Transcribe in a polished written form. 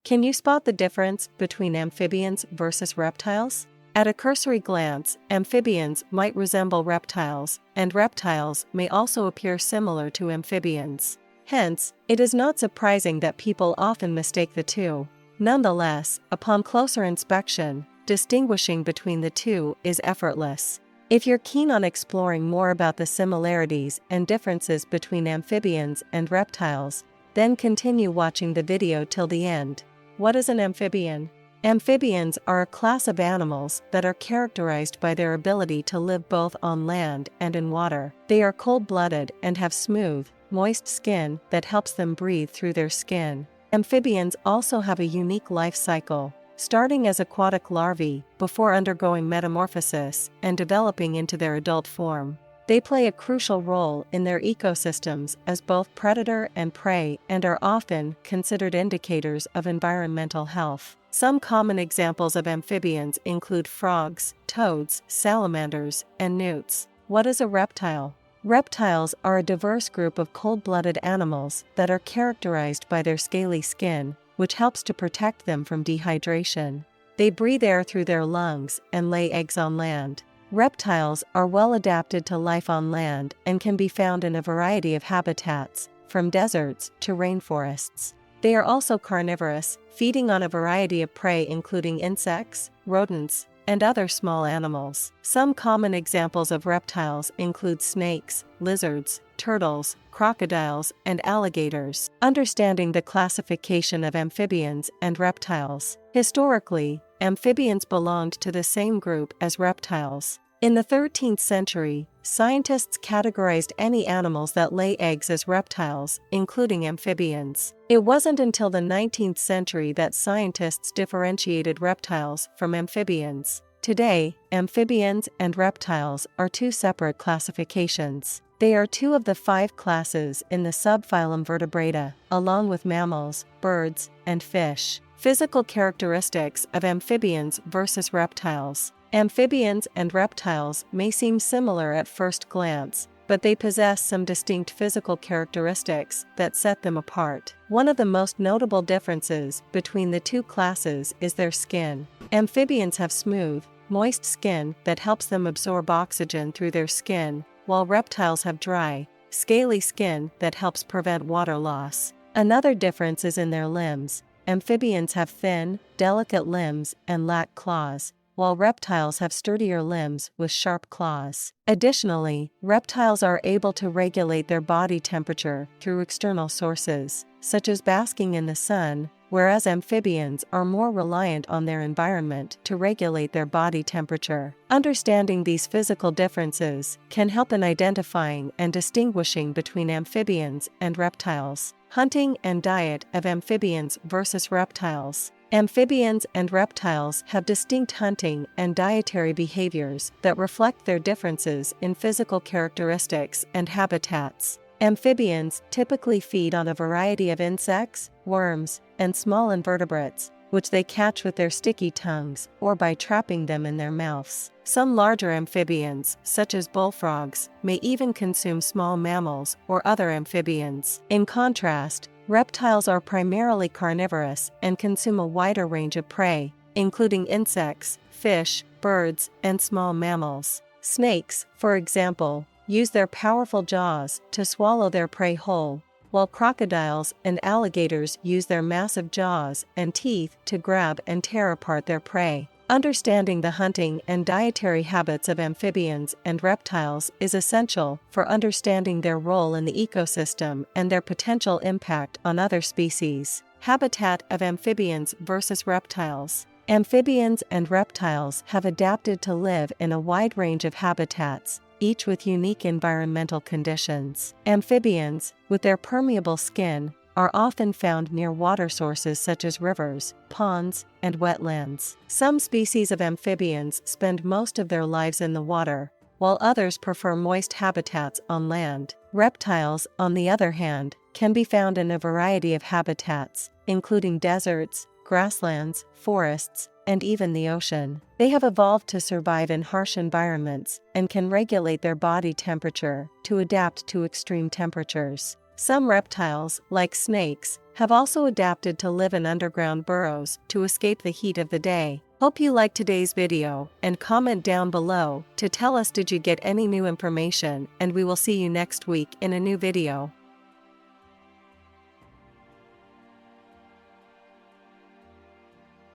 Can you spot the difference between amphibians versus reptiles? At a cursory glance, amphibians might resemble reptiles, and reptiles may also appear similar to amphibians. Hence, it is not surprising that people often mistake the two. Nonetheless, upon closer inspection, distinguishing between the two is effortless. If you're keen on exploring more about the similarities and differences between amphibians and reptiles, then continue watching the video till the end. What is an amphibian? Amphibians are a class of animals that are characterized by their ability to live both on land and in water. They are cold-blooded and have smooth, moist skin that helps them breathe through their skin. Amphibians also have a unique life cycle, starting as aquatic larvae before undergoing metamorphosis and developing into their adult form. They play a crucial role in their ecosystems as both predator and prey and are often considered indicators of environmental health. Some common examples of amphibians include frogs, toads, salamanders, and newts. What is a reptile? Reptiles are a diverse group of cold-blooded animals that are characterized by their scaly skin, which helps to protect them from dehydration. They breathe air through their lungs and lay eggs on land. Reptiles are well adapted to life on land and can be found in a variety of habitats, from deserts to rainforests. They are also carnivorous, feeding on a variety of prey including insects, rodents, and other small animals. Some common examples of reptiles include snakes, lizards, turtles, crocodiles, and alligators. Understanding the classification of amphibians and reptiles. Historically, amphibians belonged to the same group as reptiles. In the 13th century, scientists categorized any animals that lay eggs as reptiles, including amphibians. It wasn't until the 19th century that scientists differentiated reptiles from amphibians. Today, amphibians and reptiles are two separate classifications. They are two of the 5 classes in the subphylum Vertebrata, along with mammals, birds, and fish. Physical characteristics of amphibians versus reptiles. Amphibians and reptiles may seem similar at first glance, but they possess some distinct physical characteristics that set them apart. One of the most notable differences between the two classes is their skin. Amphibians have smooth, moist skin that helps them absorb oxygen through their skin, while reptiles have dry, scaly skin that helps prevent water loss. Another difference is in their limbs. Amphibians have thin, delicate limbs and lack claws, while reptiles have sturdier limbs with sharp claws. Additionally, reptiles are able to regulate their body temperature through external sources, such as basking in the sun, whereas amphibians are more reliant on their environment to regulate their body temperature. Understanding these physical differences can help in identifying and distinguishing between amphibians and reptiles. Hunting and diet of amphibians versus reptiles. Amphibians and reptiles have distinct hunting and dietary behaviors that reflect their differences in physical characteristics and habitats. Amphibians typically feed on a variety of insects, worms, and small invertebrates, which they catch with their sticky tongues or by trapping them in their mouths. Some larger amphibians, such as bullfrogs, may even consume small mammals or other amphibians. In contrast, reptiles are primarily carnivorous and consume a wider range of prey, including insects, fish, birds, and small mammals. Snakes, for example, use their powerful jaws to swallow their prey whole, while crocodiles and alligators use their massive jaws and teeth to grab and tear apart their prey. Understanding the hunting and dietary habits of amphibians and reptiles is essential for understanding their role in the ecosystem and their potential impact on other species. Habitat of amphibians versus reptiles. Amphibians and reptiles have adapted to live in a wide range of habitats, each with unique environmental conditions. Amphibians, with their permeable skin, are often found near water sources such as rivers, ponds, and wetlands. Some species of amphibians spend most of their lives in the water, while others prefer moist habitats on land. Reptiles, on the other hand, can be found in a variety of habitats, including deserts, grasslands, forests, and even the ocean. They have evolved to survive in harsh environments and can regulate their body temperature to adapt to extreme temperatures. Some reptiles, like snakes, have also adapted to live in underground burrows to escape the heat of the day. Hope you liked today's video and comment down below to tell us did you get any new information, and we will see you next week in a new video.